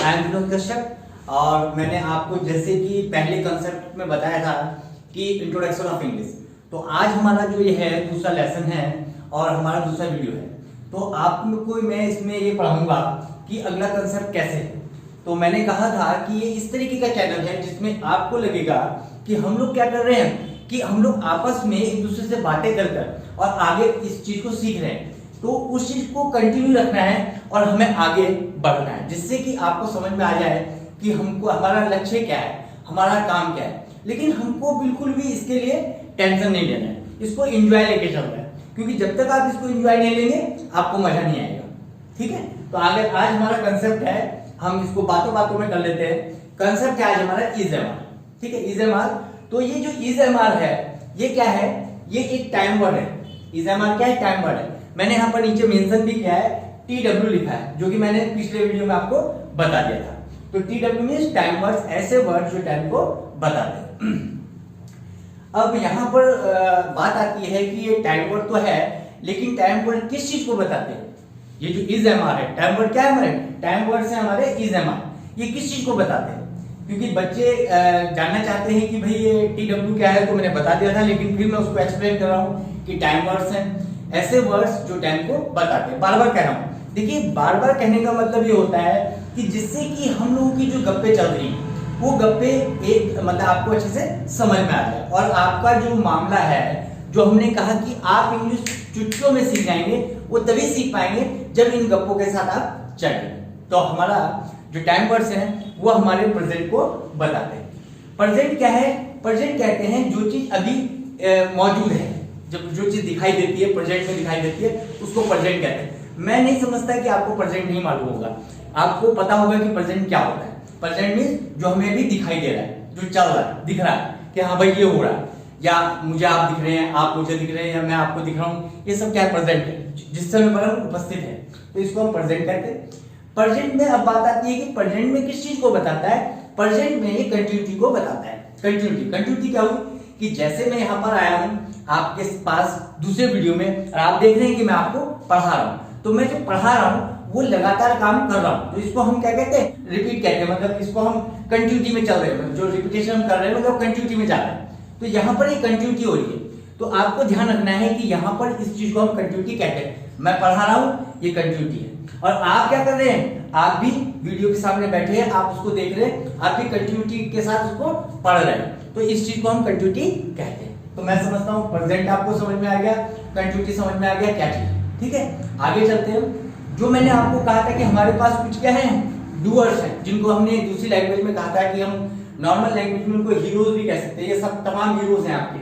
I am Vinod Kashyap और मैंने आपको जैसे कि पहले कंसेप्ट में बताया था कि इंट्रोडक्शन ऑफ इंग्लिश, तो आज हमारा जो ये है दूसरा लेसन है और हमारा दूसरा वीडियो है। तो आपको मैं इसमें ये पढ़ाऊंगा कि अगला कंसेप्ट कैसे है। तो मैंने कहा था कि ये इस तरीके का चैनल है जिसमें आपको लगेगा कि हम लोग क्या कर रहे हैं कि हम लोग आपस में एक दूसरे से बातें कर कर और आगे इस चीज को सीख रहे हैं। तो उस चीज को कंटिन्यू रखना है और हमें आगे बढ़ना है, जिससे कि आपको समझ में आ जाए कि हमको हमारा लक्ष्य क्या है, हमारा काम क्या है। लेकिन हमको बिल्कुल भी इसके लिए टेंशन नहीं लेना है, इसको एंजॉय लेके चलना है, क्योंकि जब तक आप इसको एंजॉय नहीं लेंगे आपको मजा नहीं आएगा। ठीक है, तो आगे आज हमारा कंसेप्ट है, हम इसको बातों बातों में कर लेते हैं। कंसेप्ट क्या है हमारा, इज एम आर। ठीक है, इज एम आर। तो ये जो इज एम आर है ये क्या है, ये एक टाइम वर्ड है। इज एम आर क्या है, टाइम वर्ड है। मैंने यहाँ पर नीचे मेंशन भी किया है, TW लिखा है, जो कि मैंने पिछले वीडियो में आपको बता दिया था। तो TW मींस टाइम वर्ड्स, ऐसे वर्ड जो टाइम को बताते हैं। अब यहाँ पर बात आती है कि ये टाइम वर्ड तो है, लेकिन टाइम वर्ड किस चीज को बताते हैं। ये जो इज एम आर है, टाइम वर्ड क्या है हमारे, टाइम वर्ड से हमारे इज एम आर, ये किस चीज को बताते हैं। क्योंकि बच्चे जानना चाहते हैं कि भाई ये TW क्या है, तो मैंने बता दिया था, लेकिन फिर मैं उसको एक्सप्लेन कर रहा हूँ कि टाइम वर्ड्स हैं ऐसे वर्ड्स जो टाइम को बताते हैं। बार बार कह रहा हूँ, देखिए बार बार कहने का मतलब ये होता है कि जिससे कि हम लोगों की जो गप्पे चल रही हैं वो गप्पे एक मतलब आपको अच्छे से समझ में आ जाए, और आपका जो मामला है, जो हमने कहा कि आप इंग्लिश चुटकियों में सीख जाएंगे, वो तभी सीख पाएंगे जब इन गप्पों के साथ आप चलेंगे। तो हमारा जो टाइम वर्ड्स हैं वो हमारे प्रेजेंट को बताते हैं। प्रेजेंट क्या है, प्रेजेंट कहते हैं जो चीज अभी मौजूद है, जब जो चीज दिखाई देती है, प्रेजेंट में दिखाई देती है, उसको प्रेजेंट कहते हैं। मैं नहीं समझता कि आपको प्रेजेंट नहीं मालूम होगा, आपको पता होगा कि प्रेजेंट क्या होता है। प्रेजेंट मींस जो हमें अभी दिखाई दे रहा है, जो चल रहा है, दिख रहा है कि हाँ भाई ये हो रहा है, या मुझे आप दिख रहे हैं, आप मुझे दिख रहे हैं, या मैं आपको दिख रहा हूँ, ये सब क्या है, प्रेजेंट है, जिस समय पर हम उपस्थित है, तो इसको हम प्रेजेंट कहते हैं। प्रेजेंट में अब बात आती है कि प्रेजेंट में किस चीज को बताता है। प्रेजेंट में ये कंटिन्यूटी को बताता है। कंटिन्यूटी, कंटिन्यूटी क्या हुई कि जैसे मैं यहाँ पर आया हूँ आपके पास दूसरे वीडियो में, और आप देख रहे हैं कि मैं आपको पढ़ा रहा हूँ, तो मैं जो पढ़ा रहा हूँ वो लगातार काम कर रहा हूँ, तो इसको हम क्या कहते हैं, रिपीट कहते हैं। मतलब इसको हम कंटिन्यूटी में चल रहे हैं, जो रिपीटेशन हम कर रहे हैं मतलब कंटिन्यूटी में जा रहे हैं। तो यहाँ पर एक कंटिन्यूटी हो रही है, तो आपको ध्यान रखना है कि यहाँ पर इस चीज को हम कंटिन्यूटी कहते हैं। मैं पढ़ा रहा हूँ, ये कंटिन्यूटी है, और आप क्या कर रहे हैं, आप भी वीडियो के सामने बैठे हैं, आप उसको देख रहे हैं, आप भी कंटिन्यूटी के साथ उसको पढ़ रहे हैं, तो इस चीज को हम कंटिन्यूटी कहते हैं। तो मैं समझता हूँ प्रेजेंट आपको समझ में आ गया, कंटिन्यूटी समझ में आ गया, क्या चीज। ठीक है, आगे चलते हैं। जो मैंने आपको कहा था कि हमारे पास कुछ क्या है, डूअर्स हैं, जिनको हमने दूसरी लैंग्वेज में कहा था कि हम नॉर्मल लैंग्वेज में उनको हीरोज भी कह सकते हैं। ये सब तमाम हीरोज हैं आपके,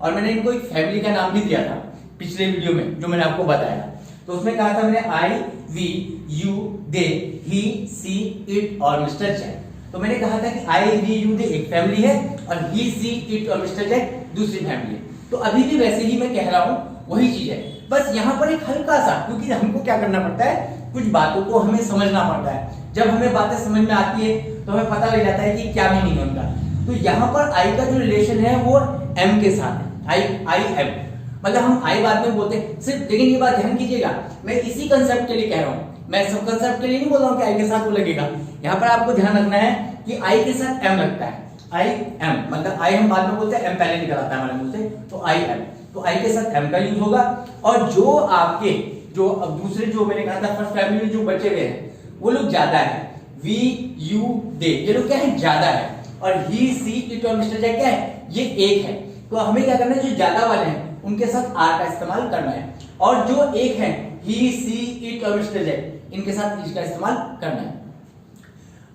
और मैंने इनको एक फैमिली का नाम भी दिया था पिछले वीडियो में, जो मैंने आपको बताया। तो उसमें कहा था मैंने I, we, you, they, he, she, it और मिस्टर जैक। तो मैंने कहा था कि आई, वी, यू, दे एक फैमिली है, और ही, सी, इट और मिस्टर जैक दूसरी फैमिली है। तो अभी भी वैसे ही मैं कह रहा हूँ, वही चीज है, बस यहाँ पर एक हल्का सा, क्योंकि हमको क्या करना पड़ता है, कुछ बातों को हमें समझना पड़ता है। जब हमें बातें समझ में आती है तो हमें पता लग जाता है कि क्या मीनिंग है उनका। तो यहाँ पर आई का जो रिलेशन है वो एम के साथ है, आई एम, मतलब हम आई बाद में बोलते हैं सिर्फ। लेकिन ये बात ध्यान कीजिएगा, मैं इसी कंसेप्ट के लिए कह रहा हूँ, मैं सब कंसेप्ट के लिए नहीं बोल रहा हूँ कि आई के साथ वो लगेगा। यहाँ पर आपको ध्यान रखना है कि आई के साथ एम लगता है, आई एम, मतलब आई हम बाद में बोलते हैं, एम पहले निकल आता है हमारे मुंह से, तो आई एम, तो आई के साथ एम का यूज होगा। और जो आपके जो दूसरे जो मैंने कहा था फर्स्ट फैमिली में जो बचे हुए हैं वो लोग ज्यादा है, वी, यू, दे, ये लोग क्या है, ज्यादा है, और ही, सी, इट और मिस्टर जैक क्या है, ये एक है। तो हमें क्या करना है, जो ज्यादा वाले हैं उनके साथ आर का इस्तेमाल करना है, और जो एक है ही, सी, इट और मिस्टर जैक, इनके साथ इट का इस्तेमाल करना है।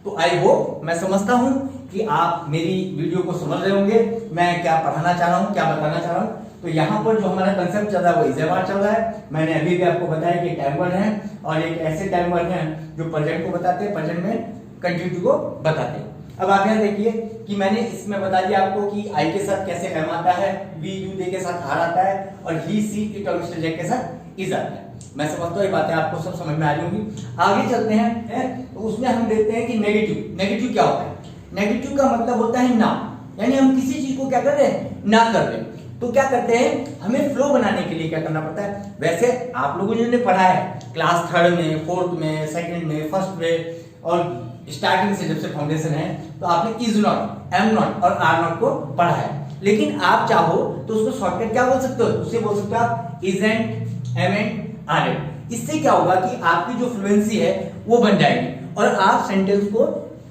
तो आई होप, मैं समझता हूं कि आप मेरी वीडियो को समझ रहे होंगे, मैं क्या पढ़ाना चाह रहा हूं, क्या बताना चाह रहा हूं। तो यहाँ पर जो हमारा कंसेप्ट चल रहा है वो इज एम आर चल रहा है। मैंने अभी भी आपको बताया कि टाइम वर्ड है, और एक ऐसे टाइम वर्ड हैं जो प्रेजेंट को बताते हैं, प्रेजेंट में कंटिन्यूटी को बताते हैं। अब आप यहाँ देखिए कि मैंने इसमें बता दिया आपको कि आई के साथ कैसे एम आता है, वी, यू, दे के साथ आर आता है, और ही, सी, इट और मिस्टर जैक के साथ इज आता है। मैं समझता हूँ ये बातें आपको सब समझ में आ रही होंगी। आगे चलते हैं, तो उसमें हम देखते हैं कि नेगेटिव। नेगेटिव क्या होता है, नेगेटिव का मतलब होता है ना, यानी हम किसी चीज को क्या कर रहे हैं, ना कर रहे हैं। तो क्या करते हैं, हमें फ्लो बनाने के लिए क्या करना पड़ता है। वैसे आप लोगों ने पढ़ा है क्लास 3rd में, 4th में, 2nd में, 1st में, और स्टार्टिंग से जब से फाउंडेशन है तो आपने इज नॉट, एम नॉट और आर नॉट को पढ़ा है, लेकिन आप चाहो तो उसको शॉर्टकट क्या बोल सकते हो, उससे बोल सकते हो आप इजेंट, एमेंट, आरेंट। इससे क्या होगा कि आपकी जो फ्लुएंसी है वो बन जाएगी और आप सेंटेंस को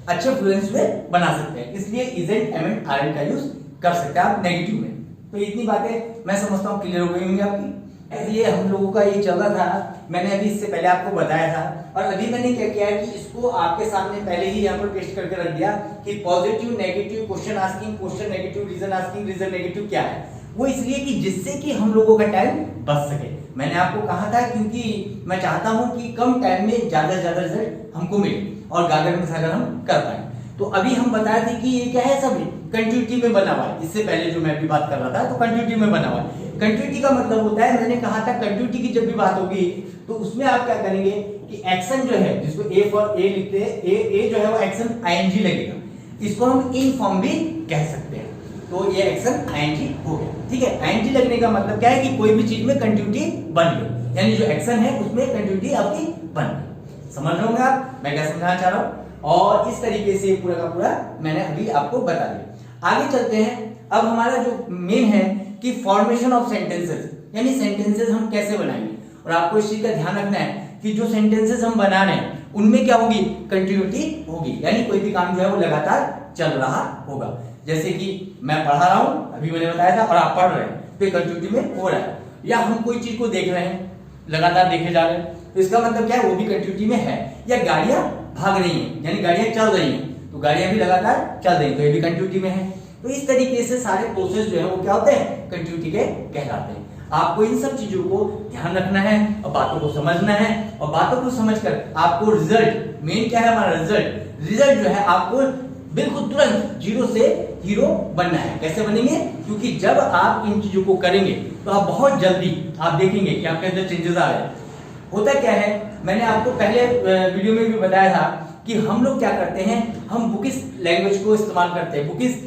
अच्छे फ्लुएंस में बना सकते हैं। इसलिए इजेंट, एमेंट, आरेंट का यूज कर सकते हैं आप नेगेटिव में। तो इतनी बातें मैं समझता हूँ क्लियर हो गई होंगी आपकी। इसलिए हम लोगों का ये चल रहा था, मैंने अभी इससे पहले आपको बताया था, और अभी मैंने क्या किया है कि इसको आपके सामने पहले ही यहाँ पर पेस्ट करके रख दिया कि positive, negative, question asking, question negative, reason asking, reason negative क्या है। वो इसलिए कि जिससे कि हम लोगों का टाइम बच सके। मैंने आपको कहा था क्योंकि मैं चाहता हूं कि कम टाइम में ज्यादा से ज्यादा रिजल्ट हमको मिले और गागर में सागर हम कर पाए। तो अभी हम बताए थे कि ये क्या है, सब कंटिन्यूटी में बना हुआ है। इससे पहले जो मैं भी बात कर रहा था तो कंटिन्यूटी में बना हुआ है। कंटिन्यूटी का मतलब होता है, मैंने कहा था कंटिन्यूटी की जब भी बात होगी तो उसमें आप क्या करेंगे कि एक्शन जो है, जिसको ए फॉर ए लिखते हैं, ए जो है वो एक्शन आईएनजी लगेगा। इसको हम इन फॉर्म भी कह सकते हैं। तो ये एक्शन आईएनजी हो गया, ठीक है। आईएनजी लगने का मतलब क्या है कि कोई भी चीज में कंटिन्यूटी बन गई, यानी जो एक्शन है उसमें कंटिन्यूटी आपकी बन गई। समझ रहे होंगे आप मैं क्या समझाना चाह रहा हूं। और इस तरीके से पूरा का पूरा मैंने अभी आपको बता दिया। आगे चलते हैं। अब हमारा जो मेन है कि फॉर्मेशन ऑफ सेंटेंसेस, यानी सेंटेंसेस हम कैसे बनाएंगे। और आपको इस चीज का ध्यान रखना है कि जो सेंटेंसेस हम बना रहे हैं उनमें क्या होगी, कंटिन्यूटी होगी, यानी कोई भी काम जो है वो लगातार चल रहा होगा। जैसे कि मैं पढ़ा रहा हूं, अभी मैंने बताया था, और आप पढ़ रहे हैं तो कंटिन्यूटी में हो रहा है। या हम कोई चीज को देख रहे हैं, लगातार देखे जा रहे हैं, तो इसका मतलब क्या है, वो भी कंटिन्यूटी में है। या गाड़ियां भाग रही हैं, यानी गाड़ियां चल रही हैं, तो गाड़ियां भी लगातार चल रही हैं, तो ये भी कंटिन्यूटी में है। तो इस तरीके से सारे प्रोसेस जो है वो क्या होते हैं, कंटिन्यूटी के कहलाते हैं। आपको इन सब चीजों को ध्यान रखना है और बातों को समझना है, और बातों को समझकर आपको रिजल्ट, मेन क्या है हमारा रिजल्ट जो है आपको बिल्कुल तुरंत जीरो से हीरो बनना है। कैसे बनेंगे, क्योंकि जब आप इन चीजों को करेंगे तो आप बहुत जल्दी आप देखेंगे कि आपके अंदर चेंजेस आ रहे हैं। होता क्या है, मैंने आपको पहले वीडियो में भी बताया था कि हम लोग क्या करते हैं, हम बुकिश लैंग्वेज को इस्तेमाल करते हैं, बुकिश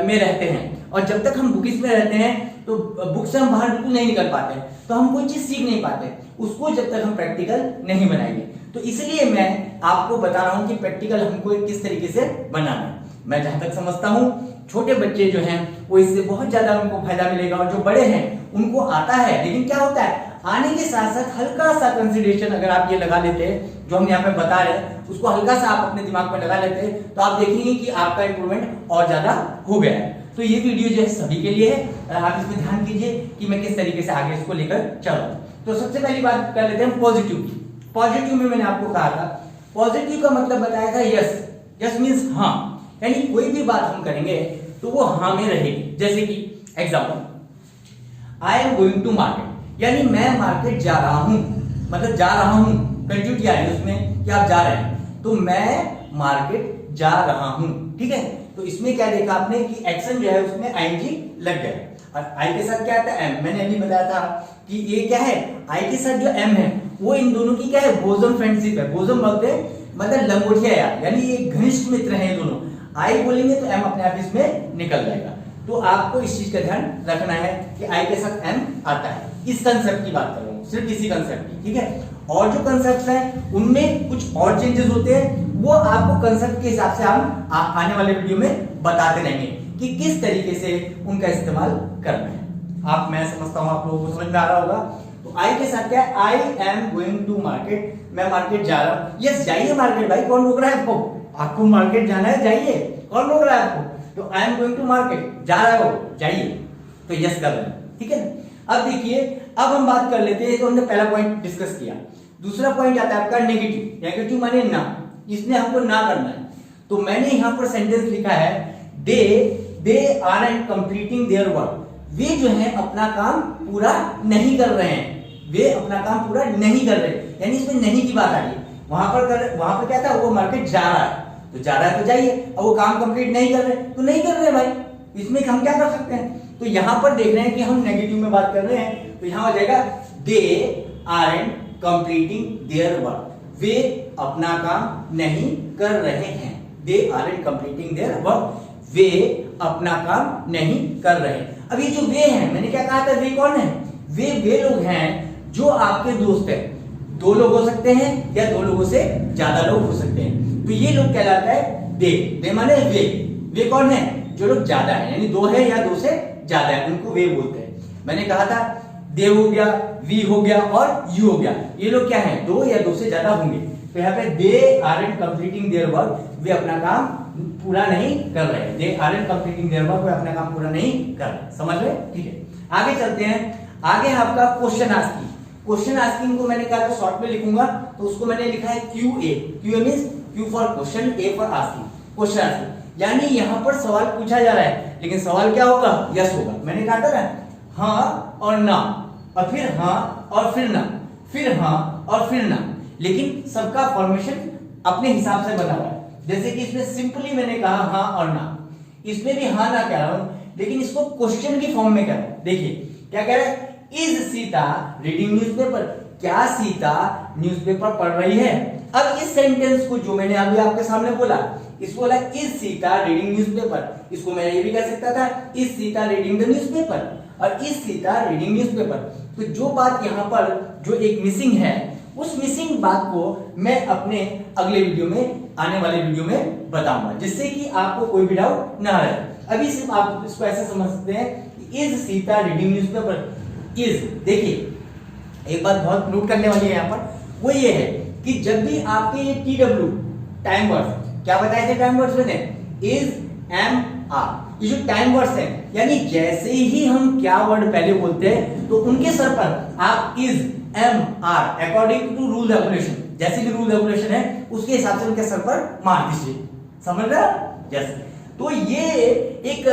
में रहते हैं, और जब तक हम बुकिश में रहते हैं तो बुक से हम बाहर बिल्कुल नहीं निकल पाते, तो हम कोई चीज सीख नहीं पाते उसको जब तक हम प्रैक्टिकल नहीं बनाएंगे। तो इसलिए मैं आपको बता रहा हूं कि प्रैक्टिकल हमको किस तरीके से बनाना है। मैं जहां तक समझता हूं छोटे बच्चे जो हैं वो इससे बहुत ज्यादा उनको फायदा मिलेगा, और जो बड़े हैं उनको आता है, लेकिन क्या होता है आने के साथ साथ हल्का सा कंसिडरेशन अगर आप ये लगा लेते हैं जो हम यहाँ पे बता रहे हैं, उसको हल्का सा आप अपने दिमाग में लगा लेते हैं, तो आप देखेंगे कि आपका इंप्रूवमेंट और ज्यादा हो गया है। तो ये वीडियो जो है सभी के लिए है, आप इसमें ध्यान कीजिए कि मैं किस तरीके से आगे इसको लेकर चल रहा हूं। तो सबसे पहली बात कर लेते हैं पॉजिटिव की। पॉजिटिव में मैंने आपको कहा था, पॉजिटिव का मतलब बताया था यस। यस मीन्स हाँ, यानी कोई भी बात हम करेंगे तो वो हाँ में रहेगी। जैसे कि example, I am going to market, यानी मैं मार्केट जा रहा हूं, मतलब जा रहा हूं, कंटिन्यूटी आ रही है उसमें कि आप जा रहे हैं, तो मैं मार्केट जा रहा हूं, ठीक है। तो इसमें क्या देखा आपने कि एक्शन जो है उसमें आईएनजी लग गया, और आई के साथ क्या आता है एम। मैंने अभी बताया था कि ये क्या है, आई के साथ जो एम है वो इन दोनों की क्या है, बोसम फ्रेंडशिप है। बोसम बोलते हैं मतलब लंगोटिया यार, यानी ये घनिष्ठ मित्र हैं दोनों। आई बोलेंगे तो एम अपने आप इसमें निकल जाएगा। तो आपको इस चीज का ध्यान रखना है कि आई के साथ एम आता है। इस कंसेप्ट की बात कर रहा हूं, सिर्फ इसी कंसेप्ट की, ठीक है। और जो कंसेप्ट हैं उनमें कुछ और चेंजेस होते हैं, वो आपको कंसेप्ट के हिसाब से हम आने वाले वीडियो में बताते रहेंगे कि किस तरीके से उनका इस्तेमाल करना है। आप, मैं समझता हूं आप लोगों को समझ में आ रहा होगा। तो आई के साथ क्या है, I am going to market, मैं मार्केट जा रहा हूं। यस, जाइए मार्केट भाई, कौन रोक रहा है आपको, आपको मार्केट जाना है, जाइए, कौन रोक रहा है आपको। तो I am going to market, जा रहा हो, जाइए, तो यस कर रहे हैं, ठीक है। अब देखिए, अब हम बात कर लेते हैं, तो हमने पहला पॉइंट डिस्कस किया। दूसरा पॉइंट आता है आपका नेगेटिव। नेगेटिव माने ना, इसमें हमको ना करना है। तो मैंने यहां पर सेंटेंस लिखा है, they are and completing their work, वे जो है अपना काम पूरा नहीं कर रहे हैं, वे अपना काम पूरा नहीं कर रहे, यानी इसमें नहीं की बात आ रही है। वहां पर क्या था, वो मार्केट जा रहा है, तो जा रहा है तो जाइए, और वो काम कंप्लीट नहीं कर रहे तो नहीं कर रहे भाई, इसमें हम क्या कर सकते हैं। तो यहां पर देख रहे हैं कि हम नेगेटिव में बात कर रहे हैं, तो यहां हो जाएगा they are and completing their work, वे अपना काम नहीं कर रहे हैं। They are and completing their work, वे अपना काम नहीं कर रहे हैं। अब ये जो वे हैं, मैंने क्या कहा था, वे कौन है, वे लोग हैं जो आपके दोस्त हैं। दो लोग हो सकते हैं या दो लोगों से ज्यादा लोग हो सकते हैं। तो ये लोग कहलाता है दे माने वे कौन है? जो लोग ज्यादा है, यानी दो है या दो से ज्यादा है, उनको वे बोलते हैं। मैंने कहा था दे हो गया, वी हो गया और यू हो गया, ये लोग क्या है? दो या दो से ज्यादा होंगे। तो यहाँ पे they aren't completing their work, वे अपना काम पूरा नहीं कर रहे। They aren't completing their work, वे अपना काम पूरा नहीं कर रहे। समझ रहे? ठीक है, आगे चलते हैं। आगे आपका क्वेश्चन आस्किंग। क्वेश्चन आस्किंग को मैंने कहा था शॉर्ट में लिखूंगा, तो उसको मैंने लिखा है QA। QA means Q for question, A for asking. Question asking यानी यहाँ पर सवाल पूछा जा रहा है, लेकिन सवाल क्या होगा? यस होगा। मैंने कहा था ना, हाँ और ना, और फिर हाँ और फिर ना, फिर हाँ और फिर ना, लेकिन सबका फॉर्मेशन अपने हिसाब से बना हुआ है। जैसे कि इसमें सिंपली मैंने कहा हाँ और ना, इसमें भी हाँ ना कह रहा हूं, लेकिन इसको क्वेश्चन की फॉर्म में कह रहा हूं। देखिए क्या कह रहा है? Is Sita reading newspaper? क्या सीता न्यूज़पेपर पढ़ रही है? अब इस सेंटेंस को जो मैंने अभी आपके सामने बोला, इसको बोला इज सीता रीडिंग न्यूज़पेपर, इसको मैं ये भी कह सकता था is Sita reading the newspaper, और इज सीता रीडिंग न्यूज़पेपर। तो जो बात यहाँ पर जो एक मिसिंग है, उस मिसिंग बात को मैं अपने अगले वीडियो में, आने वाले वीडियो में बताऊंगा, जिससे कि आपको कोई भी डाउट ना रहे। अभी सिर्फ आप इसको ऐसे समझ सकते हैं, is Sita reading newspaper. Is, देखिए एक बात बहुत नोट करने वाली है यहाँ पर, वो ये है कि जब भी आपके ये TW टाइम वर्ड्स, क्या बताए थे टाइम वर्ड्स मैंने? इज, एम, आर, ये जो टाइम वर्ड्स हैं, यानी जैसे ही हम क्या वर्ड पहले बोलते हैं तो उनके सर पर आप is, am, are according to rule regulation, जैसे भी रूल रेगुलेशन है उसके हिसाब से उनके सर पर मार दीजिए। समझ रहे हो? यस। तो ये एक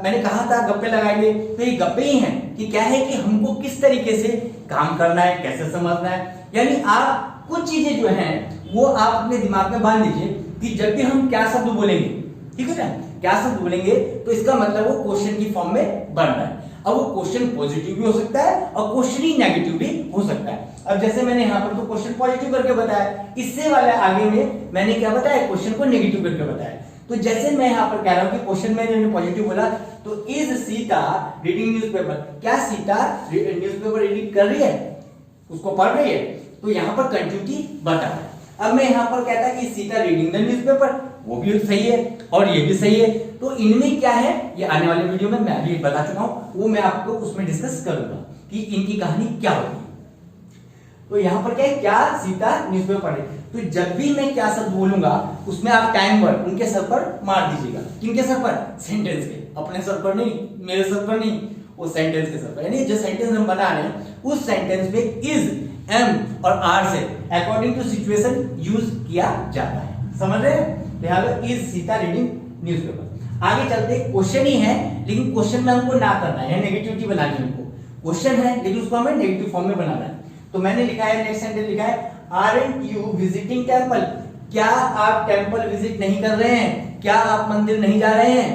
मैंने कहा था गप्पे लगाएंगे, तो ये गप्पे ही हैं कि क्या है कि हमको किस तरीके से काम करना है, कैसे समझना है। यानी आप कुछ चीजें जो हैं वो आप अपने दिमाग में बांध लीजिए कि जब भी हम क्या शब्द बोलेंगे, ठीक है ना, क्या शब्द बोलेंगे तो इसका मतलब वो क्वेश्चन की फॉर्म में बन रहा है। अब वो क्वेश्चन पॉजिटिव भी हो सकता है और क्वेश्चन ही नेगेटिव भी हो सकता है। अब जैसे मैंने यहाँ पर तो क्वेश्चन पॉजिटिव करके बताया, इससे वाले आगे में मैंने क्या बताया? क्वेश्चन को नेगेटिव करके बताया। तो जैसे मैं यहाँ पर कह रहा हूँ कि क्वेश्चन में मैंने पॉजिटिव बोला, तो इज सीता रीडिंग न्यूज़पेपर? क्या सीता न्यूज़पेपर रीडिंग कर रही है, उसको पढ़ रही है? तो यहाँ पर कंटिन्यूटी बता है। अब मैं यहाँ पर कहता कि सीता रीडिंग द न्यूज़पेपर, वो भी सही है और ये भी सही है। तो इनमें क्या है, ये आने वाले वीडियो में मैं अभी बता चुका हूँ, वो मैं आपको उसमें डिस्कस करूंगा कि इनकी कहानी क्या होगी। तो यहाँ पर क्या है? क्या सीता न्यूज़पेपर पढ़े? तो जब भी मैं क्या शब्द बोलूंगा उसमें आप टाइम वर्ड उनके सर पर मार दीजिएगा। किनके सर पर? सेंटेंस के, अपने सर पर नहीं, मेरे सर पर नहीं, वो सेंटेंस के सर पर। यानी जो सेंटेंस हम बना रहे हैं उस सेंटेंस में इज, एम और आर से अकॉर्डिंग टू सिचुएशन यूज किया जाता है। समझ रहे हैं? Is Sita reading newspaper. आगे चलते, क्वेश्चन ही है लेकिन क्वेश्चन में हमको ना करना है, नेगेटिविटी बनानी है हमको। क्वेश्चन है लेकिन उसको हमें नेगेटिव फॉर्म में बनाना है। तो मैंने लिखा है, नेक्स्ट सेंटेंस लिखा है, आरंट यू विजिटिंग टेंपल? क्या आप टेंपल विजिट नहीं कर रहे हैं? क्या आप मंदिर नहीं जा रहे हैं?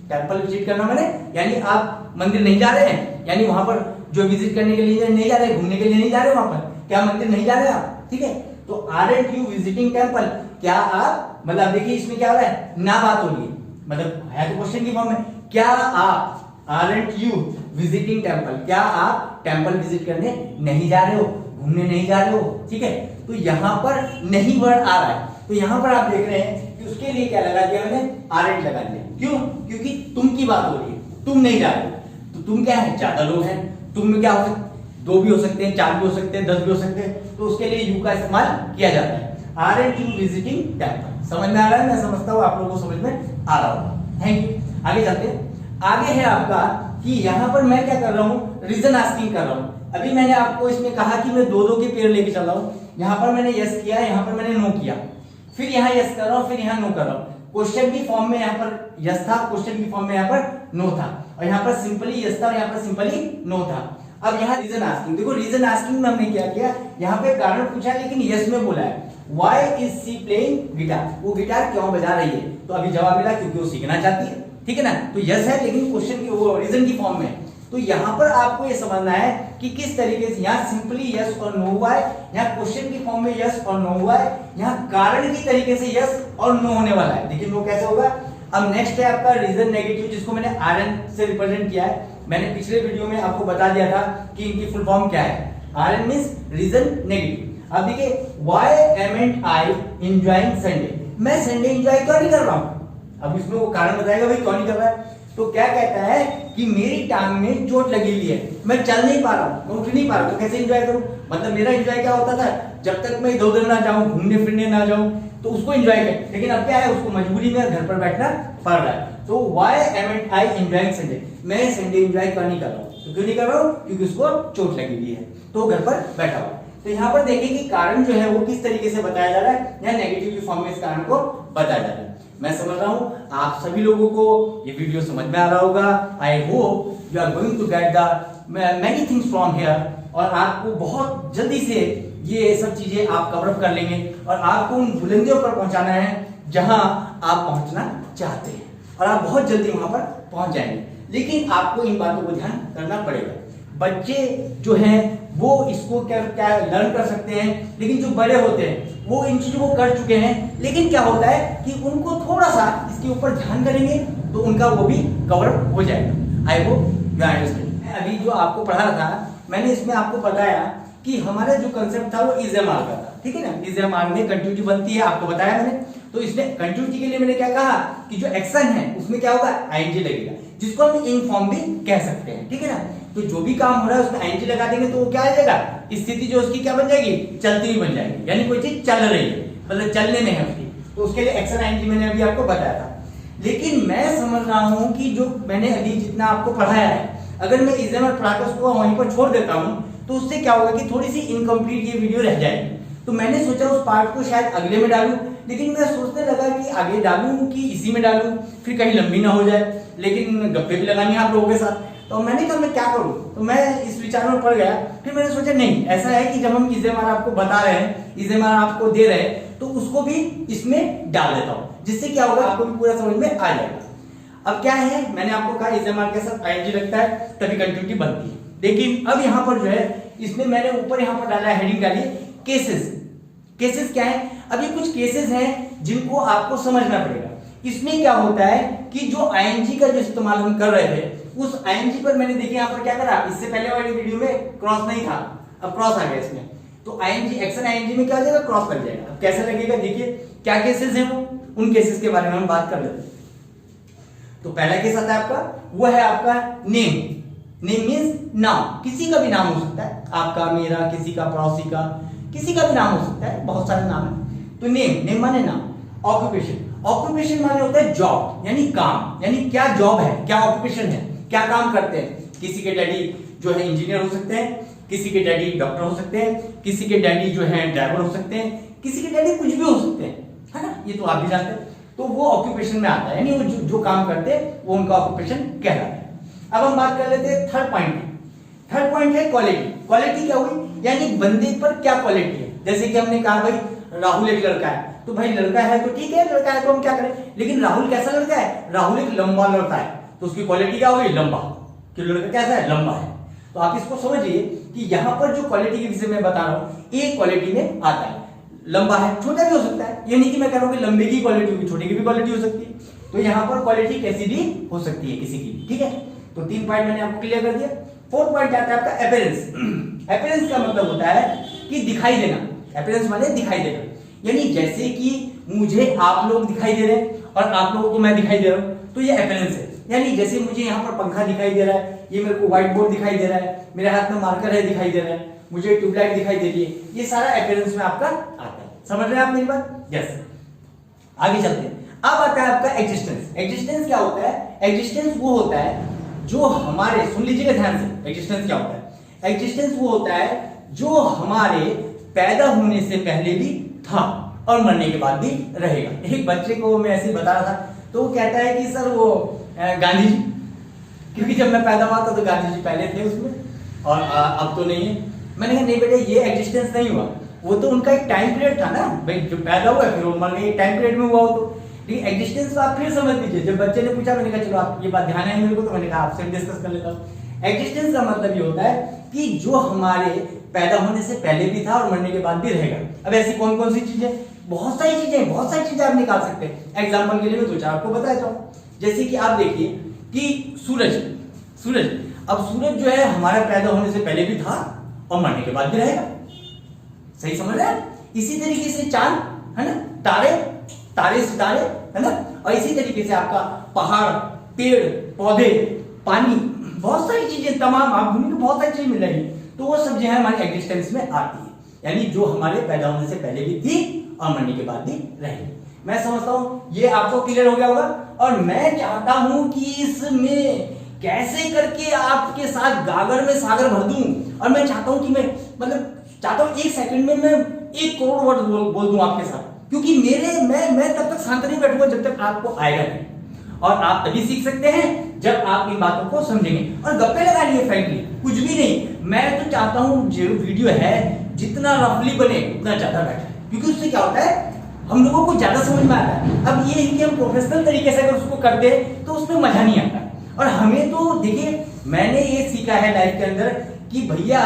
टेंपल विजिट करना मैंने यानी आप मंदिर नहीं जा रहे हैं, यानी वहां पर जो विजिट करने के लिए नहीं जा रहे, घूमने के लिए नहीं जा रहे, वहां पर क्या मंदिर नहीं जा रहे आप? ठीक है, तो आरंट यू विजिटिंग टेंपल? क्या आप, मतलब देखिए इसमें क्या हो रहा है, ना बात हो रही है, मतलब है तो क्वेश्चन की फॉर्म में। क्या आप, आरंट यू विजिटिंग टेंपल, क्या आप टेंपल विजिट करने नहीं जा रहे हो, घूमने नहीं जा रहे हो? ठीक है, तो यहाँ पर नहीं वर्ड आ रहा है, तो यहाँ पर आप देख रहे हैं कि उसके लिए क्या लगा दिया मैंने, आरंट लगा दिया। क्यों? क्योंकि तुम की बात हो रही है, तुम नहीं जा रहे, तो तुम क्या है, ज्यादा लोग हैं, तुम में क्या हो सकते, दो भी हो सकते हैं, चार भी हो सकते हैं, 10 भी हो सकते हैं, तो उसके लिए यू का इस्तेमाल किया जाता है। Aren't you visiting temple? समझ में आ रहा है? मैं समझता हूँ आप लोगों को समझ में आ रहा होगा। Thank you. आगे चलते हैं। आगे है आपका कि यहाँ पर मैं क्या कर रहा हूँ, रीजन आस्किंग कर रहा हूँ। अभी मैंने आपको इसमें कहा कि मैं दो के पेयर लेके चल रहा हूँ। यहाँ पर मैंने यस किया, यहाँ पर मैंने नो किया, फिर यहाँ यस कर रहा हूँ, फिर यहाँ नो कर रहा हूँ। क्वेश्चन की फॉर्म में यहाँ पर यस था, क्वेश्चन की फॉर्म में यहाँ पर नो था, और यहाँ पर सिंपली यस था और यहाँ पर सिंपली नो था। अब यहाँ रीजन आस्किंग, देखो रीजन आस्किंग में हमने क्या किया, यहाँ पे कारण पूछा है लेकिन यस में बोला है, why is she playing guitar? वो गिटार क्यों बजा रही है? तो अभी जवाब मिला क्योंकि वो सीखना चाहती है, ठीक है ना। तो यस है लेकिन क्वेश्चन की वो रीजन की फॉर्म में। तो यहाँ पर आपको ये समझना है कि किस तरीके से यहाँ सिंपली यस और नो हुआ है, यहाँ क्वेश्चन की फॉर्म में यस और नो हुआ है, यहाँ कारण की तरीके से यस और नो होने वाला है। देखिए नो कैसे होगा। अब नेक्स्ट है आपका रीजन नेगेटिव, जिसको मैंने आरएन से रिप्रेजेंट किया है। मैंने पिछले वीडियो में आपको बता दिया था कि इनकी फुल फॉर्म क्या है। RN means reason negative. अब देखिए, why amn't I enjoying Sunday? मैं संडे एंजॉय क्यों नहीं कर रहा हूं? अब इसमें वो कारण बताएगा भाई क्यों नहीं कर रहा है। तो क्या कहता है कि मेरी टांग में चोट लगी हुई है, मैं चल नहीं पा रहा हूं, मैं उठ नहीं पा रहा हूं, तो कैसे एंजॉय करूं? मतलब मेरा एंजॉय क्या होता था, जब तक मैं इधर उधर ना जाऊं, घूमने फिरने ना जाऊं, तो उसको एंजॉय कर। लेकिन अब क्या है, उसको मजबूरी में घर पर बैठना पड़ रहा है। तो why am I enjoying Sunday, मैं संडे एंजॉय क्यों नहीं कर रहा हूं? तो क्यों नहीं कर रहा हूं? क्योंकि उसको चोट लगी हुई है, तो घर पर बैठा हुआ। तो यहाँ पर देखिए कि कारण जो है वो किस तरीके से बताया जा रहा है, या नेगेटिव फॉर्म में इस कारण को बताया जा रहा है। मैं समझ रहा हूं आप सभी लोगों को ये वीडियो समझ में आ रहा होगा। I hope you are going to get the many things from here, और आपको बहुत जल्दी से ये सब चीजें आप कवर अप कर लेंगे, और आपको उन बुलंदियों पर पहुंचाना है जहां आप पहुंचना चाहते हैं, और आप बहुत जल्दी वहां पर पहुंच जाएंगे। लेकिन आपको इन बातों को ध्यान करना पड़ेगा। बच्चे जो हैं वो इसको क्या क्या लर्न कर सकते हैं, लेकिन जो बड़े होते हैं वो इन चीजों को कर चुके हैं, लेकिन क्या होता है कि उनको थोड़ा सा इसके ऊपर ध्यान करेंगे तो उनका वो भी कवर हो जाएगा। आई होप यू अंडरस्टैंड। अभी जो आपको पढ़ा रहा था, मैंने इसमें आपको बताया कि हमारा जो कंसेप्ट था वो इज एम आर का था, ठीक है ना। इज एम आर में कंटिन्यूटी बनती है, आपको बताया मैंने। तो इसमें कंटिन्यूटी के लिए मैंने क्या कहा कि जो एक्शन है उसमें क्या होगा, आईएनजी लगेगा, जिसको हम इन फॉर्म भी कह सकते हैं, ठीक है ना। तो जो भी काम हो रहा है उसमें आईएनजी लगा देंगे तो वो क्या आ जाएगा, स्थिति जो उसकी क्या बन जाएगी, चलती हुई बन जाएगी, यानी कोई चीज चल रही है, मतलब चलने में है उसकी, तो उसके लिए एक्शन आईएनजी मैंने अभी आपको बताया था। लेकिन मैं समझ रहा हूं कि जो मैंने अभी जितना आपको पढ़ाया है, अगर मैं इस दिन पढ़ा कर उसको वहीं पर छोड़ देता हूं तो उससे क्या होगा कि थोड़ी सी इनकम्प्लीट ये वीडियो रह जाएगी। तो मैंने सोचा उस पार्ट को शायद अगले में डालूं, लेकिन मैं सोचने लगा कि आगे डालूं कि इसी में डालूं, फिर कहीं लंबी ना हो जाए, लेकिन गप्पे भी लगानी है आप लोगों के साथ। तो मैंने कहा मैं क्या करूं, तो मैं इस विचार में पड़ गया। फिर मैंने सोचा नहीं, ऐसा है कि जब हम इज़ेमार आपको बता रहे हैं, इज़ेमार आपको दे रहे हैं, तो उसको भी इसमें डाल देता हूं, जिससे क्या होगा आपको भी पूरा समझ में आ जाएगा। अब क्या है, मैंने आपको कहा इज़ेमार के साथ आईएनजी लगता है तभी कंटिन्यूटी बनती है। लेकिन अब यहाँ पर जो है इसमें मैंने ऊपर यहाँ पर डाला है, हेडिंग डाली केसेस। केसेस क्या है, अब ये कुछ केसेस हैं जिनको आपको समझना पड़ेगा। इसमें क्या होता है कि जो आईएनजी का जो इस्तेमाल हम कर रहे थे, उस आईएनजी पर मैंने देखिए यहाँ पर क्या करा, इससे पहले वाली वीडियो में क्रॉस नहीं था, अब क्रॉस आ गया इसमें। तो आईएनजी एक्शन आईएनजी में क्या हो जाएगा, क्रॉस लग जाएगा। अब कैसे लगेगा, देखिए क्या केसेस हैं वो, उन केसेस के बारे में हम बात कर लेते हैं। तो पहला केस आता है आपका, वो है आपका नेम। नेम मींस नाम, किसी का भी नाम हो सकता है, आपका, मेरा, किसी का, पड़ोसी का, किसी का भी नाम हो सकता है, बहुत सारे नाम है। तो नेम, नेम माने नाम। ऑक्यूपेशन, ऑक्यूपेशन माने होता है जॉब, यानी काम, यानी क्या जॉब है, क्या ऑक्यूपेशन है, क्या काम करते हैं। किसी के डैडी जो है इंजीनियर हो सकते हैं, किसी के डैडी डॉक्टर हो सकते हैं, किसी के डैडी जो है ड्राइवर हो सकते हैं, किसी के डैडी कुछ भी हो सकते हैं, है ना, ये तो आप भी जानते हैं। तो वो ऑक्यूपेशन में आता है, यानी वो जो काम करते हैं वो उनका ऑक्यूपेशन कहलाता है। अब हम बात कर लेते हैं थर्ड पॉइंट की। थर्ड पॉइंट है क्वालिटी। क्वालिटी क्या हुई, यानी बंदे पर क्या क्वालिटी है। जैसे कि हमने कहा भाई राहुल एक लड़का है, तो भाई लड़का है तो ठीक है, लड़का है तो हम क्या करें, लेकिन राहुल कैसा लड़का है, राहुल एक लंबा लड़का है, तो उसकी क्वालिटी क्या होगी, लंबा, कि लड़का कैसा है, लंबा है। तो आप इसको समझिए कि यहाँ पर जो क्वालिटी के विषय में बता रहा हूँ, एक क्वालिटी में आता है। लंबा है, छोटा भी हो सकता है, ये नहीं कि मैं कह रहा हूँ कि लंबे की क्वालिटी होगी, छोटे की भी क्वालिटी हो सकती है। तो यहाँ पर क्वालिटी कैसी भी हो सकती है, किसी की भी, ठीक है। तो 3 पॉइंट मैंने आपको क्लियर कर दिया। 4th पॉइंट आता है आपका अपीयरेंस। अपीयरेंस का मतलब होता है कि दिखाई देना। अपीयरेंस माने दिखाई देना, यानी जैसे कि मुझे आप लोग दिखाई दे रहे हैं और आप लोगों को मैं दिखाई दे रहा हूं, तो ये अपीयरेंस है। यानी जैसे मुझे यहाँ पर पंखा दिखाई दे रहा है, ये मेरे को व्हाइट बोर्ड दिखाई दे रहा है, मेरे हाथ में मार्कर है दिखाई दे रहा है, मुझे ट्यूबलाइट दिखाई दे रही है, ये सारा अपीयरेंस में आपका आता है। समझ रहे हैं आप मेरी बात? यस। आगे चलते हैं। अब आता है आपका एग्जिस्टेंस। एग्जिस्टेंस क्या होता है, एग्जिस्टेंस वो होता है जो हमारे, सुन लीजिएगा ध्यान से, एग्जिस्टेंस क्या होता है। एग्जिस्टेंस वो होता है जो हमारे पैदा होने से पहले भी था और मरने के बाद भी रहेगा। एक बच्चे को मैं ऐसे बता रहा था, तो वो कहता है कि सर वो गांधी जी, क्योंकि जब मैं पैदा हुआ था तो गांधी जी पहले थे उसमें और अब तो नहीं है। मैंने कहा नहीं बेटा, ये एग्जिस्टेंस नहीं हुआ, वो तो उनका एक टाइम पीरियड था ना भाई, जो पैदा हुआ फिर वो मर गए, टाइम पीरियड में हुआ हो तो। लेकिन एग्जिस्टेंस को आप फिर समझ लीजिए। जब बच्चे ने पूछा, मैंने कहा चलो आप ये बात ध्यान है मेरे को, तो मैंने कहा आपसे डिस्कस कर लेता हूँ। एग्जिस्टेंस का मतलब ये होता है कि जो हमारे पैदा होने से पहले भी था और मरने के बाद भी रहेगा। अब ऐसी कौन कौन सी चीजें, बहुत सारी चीजें आप निकाल सकते हैं। एग्जाम्पल के लिए मैं 2-4 आपको बताता हूँ। जैसे कि आप देखिए कि सूरज, अब सूरज जो है हमारे पैदा होने से पहले भी था और मरने के बाद भी रहेगा। सही समझ रहे हैं? इसी तरीके से चांद, है ना, तारे, तारे सितारे, है ना। और इसी तरीके से आपका पहाड़, पेड़ पौधे, पानी, बहुत सारी चीजें, तमाम आप भूमि को बहुत सारी चीजें मिल रही, तो वो सब जो है हमारे एग्जिस्टेंस में आती है, यानी जो हमारे पैदा होने से पहले भी थी और मरने के बाद भी रहेगी। मैं समझता हूं ये आपको क्लियर हो गया होगा। और मैं चाहता हूं कि इसमें कैसे करके आपके साथ गागर में सागर भर दूं, और मैं चाहता हूं कि मैं मतलब चाहता हूं 1 सेकंड में मैं 1 करोड़ वर्ड बोल दूं आपके साथ, क्योंकि मैं तब तक शांत नहीं बैठूंगा जब तक आपको आएगा नहीं। और आप तभी सीख सकते हैं जब आप इन बातों को समझेंगे। और गप्पे लगा लिए फ्रेंकली, कुछ भी नहीं। मैं तो चाहता हूं जो वीडियो है जितना रफली बने उतना ज्यादा बेटर है, क्योंकि उससे क्या होता है हम लोगों को ज्यादा समझ में आता है। अब ये है कि हम प्रोफेशनल तरीके से अगर उसको करते तो उसमें मजा नहीं आता। और हमें तो देखिए, मैंने ये सीखा है लाइफ के अंदर कि भैया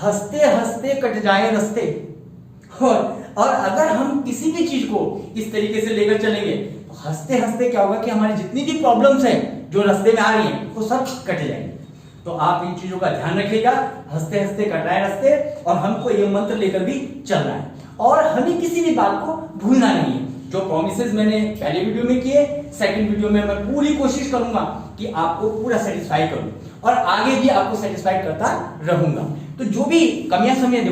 हंसते हंसते कट जाए रास्ते। और अगर हम किसी भी चीज को इस तरीके से लेकर चलेंगे तो हंसते हंसते क्या होगा कि हमारी जितनी भी प्रॉब्लम्स हैं जो रास्ते में आ रही हैं वो सब कट जाएंगे। तो आप इन चीजों का ध्यान रखिएगा, हंसते हंसते कट रहा है रास्ते, और हमको ये मंत्र लेकर भी चलना है। और हमें किसी भी बात को भूलना नहीं है। जो प्रोमिसेस मैंने पहले वीडियो में किए, सेकंड वीडियो में मैं पूरी कोशिश करूंगा कि आपको पूरा सेटिस्फाई करूं, और आगे भी आपको सेटिस्फाई करता रहूंगा। तो जो भी कमियां समियां,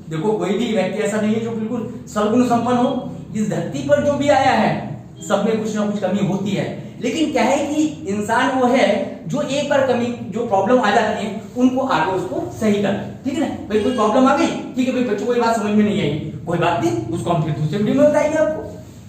देखो कोई भी व्यक्ति ऐसा नहीं है जो बिल्कुल सर्वगुण संपन्न हो। इस धरती पर जो भी आया है सब में कुछ ना कुछ कमी होती है, लेकिन क्या है कि इंसान वो है जो एक बार कमी, जो प्रॉब्लम आ जाती है उनको आगे उसको सही करना, ठीक है ना। भाई कोई प्रॉब्लम आ गई, ठीक है भाई, बच्चों को ये बात समझ में नहीं आई, कोई बात नहीं, उसको हम फिर दूसरे वीडियो में बताएंगे आपको।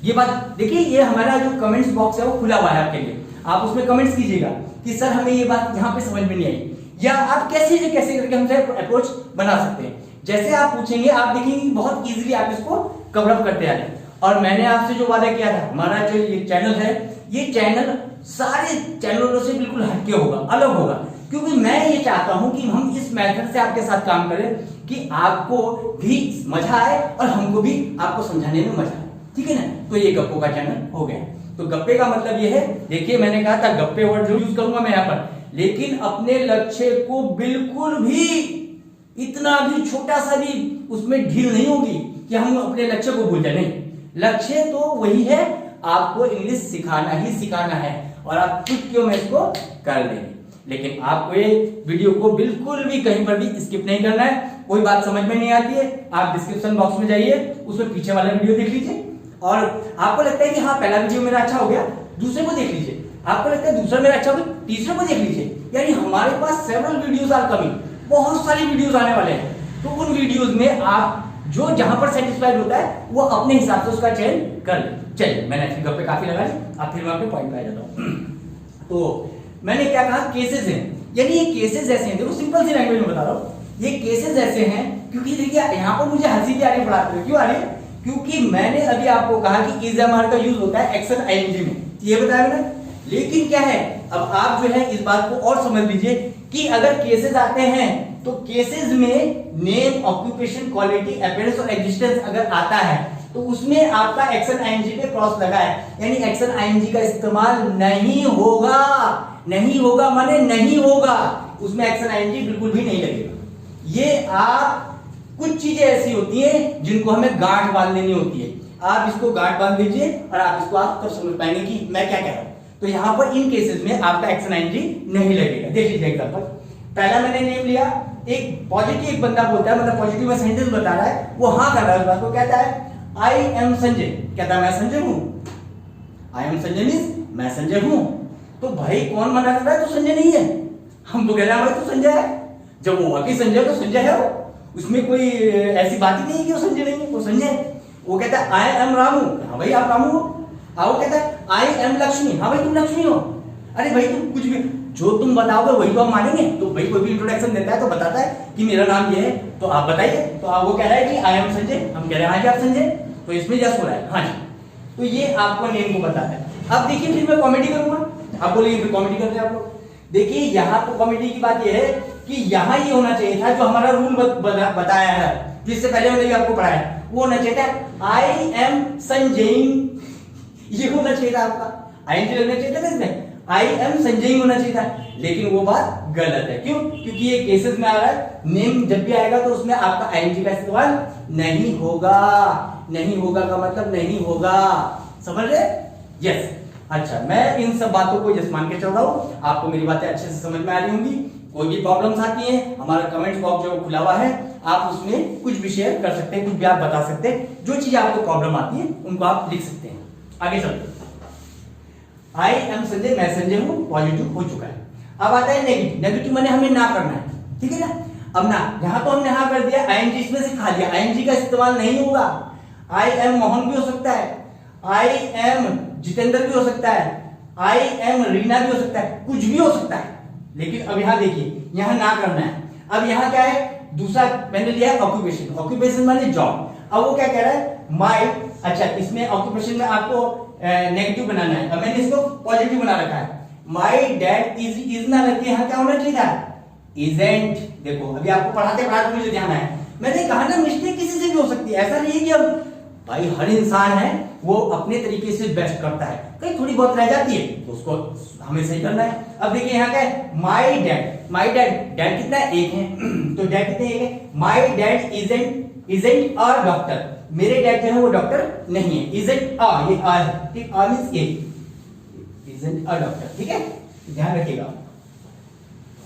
ये बात देखिए, ये हमारा जो कमेंट्स बॉक्स है वो खुला हुआ है आपके लिए, आप उसमें कमेंट्स कीजिएगा कि सर हमें ये बात यहाँ पे समझ में नहीं आई, या आप कैसे करके हमसे अप्रोच बना सकते हैं। जैसे आप पूछेंगे आप देखेंगे बहुत इजीली आप इसको कवर अप करते आ रहे हैं। और मैंने आपसे जो वादा किया था, हमारा जो ये चैनल है, ये चैनल सारे चैनलों से बिल्कुल हटके होगा, अलग होगा, क्योंकि मैं ये चाहता हूं कि हम इस मेथड से आपके साथ काम करें कि आपको भी मजा आए और हमको भी आपको समझाने में मजा आए, ठीक है ना। तो ये गप्पों का चैनल हो गया। तो गप्पे का मतलब ये है, देखिए मैंने कहा था गप्पे वर्ड जो यूज करूंगा मैं यहाँ पर, लेकिन अपने लक्ष्य को बिल्कुल भी, इतना भी छोटा सा भी उसमें ढील नहीं होगी कि हम अपने लक्ष्य को भूल जाए। नहीं, लक्ष्य तो वही है, आपको इंग्लिश सिखाना ही सिखाना है, और आप चुटकियों में इसको कर देंगे। लेकिन आपको ये वीडियो को बिल्कुल भी कहीं पर भी स्किप नहीं करना है। कोई बात समझ में नहीं आती है, आप डिस्क्रिप्शन बॉक्स में जाइए, उसमें पीछे वाला वीडियो देख लीजिए। और आपको लगता है कि हाँ पहला वीडियो मेरा अच्छा हो गया, दूसरे को देख लीजिए। आपको लगता है दूसरा मेरा अच्छा हो गया, तीसरे को देख लीजिए। यानी हमारे पास सेवरल वीडियोस आर कमिंग, बहुत सारी वीडियोस आने वाले हैं। तो उन वीडियोस में आप जो जहां पर सेटिस्फाइड होता है वो अपने हिसाब से उसका चयन कर ले। चलिए, मैंने फिर गप्पे काफी लगा ली, अब फिर मैं अपने पॉइंट पे आ जाता हूं। तो मैंने क्या कहा, केसेस हैं, यानी ये केसेस ऐसे हैं, देखो सिंपल सी लैंग्वेज में बता रहा हूं, ये केसेस ऐसे हैं, क्योंकि देखिए यहाँ पर मुझे हंसी भी आ रही है पढ़ाते हुए। क्यों आ रही है? क्योंकि मैंने अभी आपको कहा कि इज एम आर का यूज होता है एक्शन आईएनजी में, ये बताया मैंने। लेकिन क्या है, अब आप जो है इस बात को और समझ लीजिए कि अगर केसेस आते हैं तो केसेस में नेम, ऑक्यूपेशन, क्वालिटी, अपीयरेंस और एग्जिस्टेंस अगर आता है तो उसमें आपका एक्शन आईएनजी पे क्रॉस लगा है, यानी एक्शन आईएनजी का इस्तेमाल नहीं होगा। नहीं होगा माने नहीं होगा, उसमें एक्शन आईएनजी बिल्कुल भी नहीं लगेगा। ये आप कुछ चीजें ऐसी होती हैं जिनको हमें गांठ बांध लेनी होती है, आप इसको गांठ बांध लीजिए और आप इसको आप तब समझ पाएंगे कि मैं क्या कह रहा हूं। तो यहां पर इन केसेस में आपका एक्शन आईएनजी नहीं लगेगा। देख लीजिए एग्जांपल, पहला मैंने नेम लिया, एक पॉजिटिव एक बंदा बोलता है, मतलब पॉजिटिव में सेंटेंस बता रहा है, वो हाँ कर रहा है उस बात को, कहता है आई एम संजय, कहता है मैं संजय हूं। आई एम संजय मींस मैं संजय हूं। तो भाई कौन मना कर रहा है तो संजय नहीं है, हम तो कह रहे हैं भाई तो संजय है। जब वो वाकई संजय तो संजय है, वो उसमें कोई ऐसी बात ही नहीं है कि वो संजय नहीं है, वो संजय है। वो कहता है आई एम रामू, हाँ भाई आप रामू हो। वो कहता है आई एम लक्ष्मी, हाँ भाई तुम लक्ष्मी हो। अरे भाई तुम कुछ भी जो तुम बताओगे वही तो हम मानेंगे। तो भाई कोई भी इंट्रोडक्शन देता है तो बताता है कि मेरा नाम ये है, तो आप बताइए। तो आप वो कह रहा है कि आई एम संजय, हम कह रहे हैं हाँ जी आप संजय, तो इसमें यस हो रहा है हाँ जी। तो ये आपको नेम को बताता है। अब देखिए फिर मैं कॉमेडी करूंगा, आप बोलेंगे फिर कॉमेडी कर रहे हैं आप लोग। देखिए यहाँ तो कॉमेडी की बात ये है कि यहाँ ये होना चाहिए था जो हमारा रूल बताया है, जिससे पहले मैंने आपको पढ़ाया, वो होना चाहिए था आई एम संजय। ये होना चाहिए था आपका, आईएनजी लगना चाहिए था इसमें, आई एम संजय होना चाहिए था। लेकिन वो बात गलत है। क्यों? क्योंकि ये केसेस में आ रहा है, नेम जब भी आएगा तो उसमें आपका आईएनजी का इस्तेमाल नहीं होगा। नहीं होगा का मतलब नहीं होगा, समझ रहे? यस। अच्छा, मैं इन सब बातों को जस्ट मान के चल रहा हूं, आपको मेरी बातें अच्छे से समझ में आ रही होंगी। कोई भी प्रॉब्लम्स आती हैं, हमारा कमेंट बॉक्स जो खुला हुआ है, आप उसमें कुछ भी शेयर कर सकते हैं, कुछ भी आप बता सकते हैं, जो चीजें आपको प्रॉब्लम आती है उनको आप लिख सकते हैं। आगे चलते हैं। आई एम संजय, मैं संजय हूं, पॉजिटिव हो चुका है। अब आता है नेगेटिव। नेगेटिव माने हमें ना करना है, ठीक है ना। अब ना, यहां तो हमने हाँ कर दिया, आईएनजी इसमें से खा लिया, आईएनजी का इस्तेमाल नहीं होगा। आई एम मोहन भी हो सकता है, आई एम जितेंद्र भी हो सकता है, आई एम रीना भी हो सकता है, कुछ भी हो सकता है। लेकिन अब यहां देखिए, यहां ना करना है। अब यहां क्या है, दूसरा मैंने लिया है ऑक्यूपेशन। ऑक्यूपेशन माने जॉब। अब वो क्या कह रहा है, माई, अच्छा इसमें ऑक्यूपेशन में आपको नेगेटिव बनाना है, अब मैंने इसको पॉजिटिव बना रखा है। माई डैड इज ना लगे, यहां क्या होना चाहिए था, इजेंट। देखो अभी आपको पढ़ाते पढ़ाते मुझे ध्यान आया, मैंने कहा ना मिस्टेक किसी से भी हो सकती है, ऐसा नहीं है कि अब भाई हर इंसान है वो अपने तरीके से बेस्ट करता है, कहीं थोड़ी बहुत रह जाती है तो उसको हमें सही करना है। अब देखिए यहाँ क्या है, my dad, my dad, dad कितना है, एक है तो डैड कितने, एक है। My dad isn't a doctor, मेरे डैड जो है वो डॉक्टर नहीं है। इजेंट अ, ये अ है, ठीक, अ मींस ये, इजेंट अ डॉक्टर, ठीक है, ध्यान रखिएगा।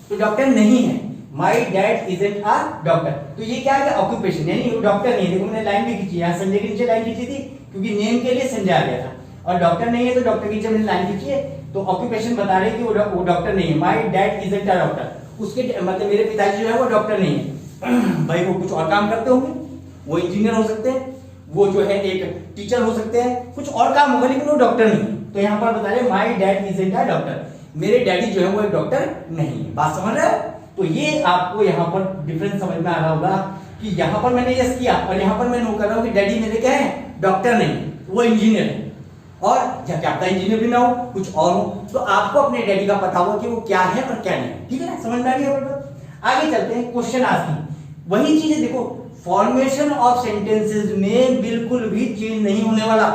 तो डॉक्टर नहीं है, my dad isn't a doctor. तो ये क्या है, ऑक्यूपेशन, यानी वो डॉक्टर नहीं है। देखो मैंने लाइन भी खींची, यहाँ संजय के नीचे लाइन खींची थी क्योंकि नेम के लिए संजय आ गया था, और डॉक्टर नहीं है तो डॉक्टर के नीचे मैंने लाइन खींची है। तो ऑक्यूपेशन बता रहे हैं कि वो डॉक्टर नहीं है। My dad isn't a doctor, उसके मतलब मेरे पिताजी जो है वो डॉक्टर नहीं है भाई, वो कुछ और काम करते होंगे, वो इंजीनियर हो सकते हैं, वो जो है एक टीचर हो सकते हैं, कुछ और काम होगा, लेकिन वो डॉक्टर नहीं है। तो यहाँ पर बता रहे my dad isn't a doctor, मेरे डैडी जो है वो एक डॉक्टर नहीं है। बात समझ रहे हो? तो ये आपको यहाँ पर डिफरेंस समझ में आ रहा होगा कि यहाँ पर मैंने यस किया और यहाँ पर मैं नो कर रहा हूँ कि डैडी मेरे क्या है, डॉक्टर नहीं, वो इंजीनियर है। और क्या पता इंजीनियर भी ना हो, कुछ और हो, तो आपको अपने डैडी का पता होगा कि वो क्या है और क्या नहीं, ठीक है ना, समझ में आ रही है। आगे चलते हैं, क्वेश्चन आस्किंग। वही चीज है, देखो फॉर्मेशन ऑफ सेंटेंसेस में बिल्कुल भी चेंज नहीं होने वाला,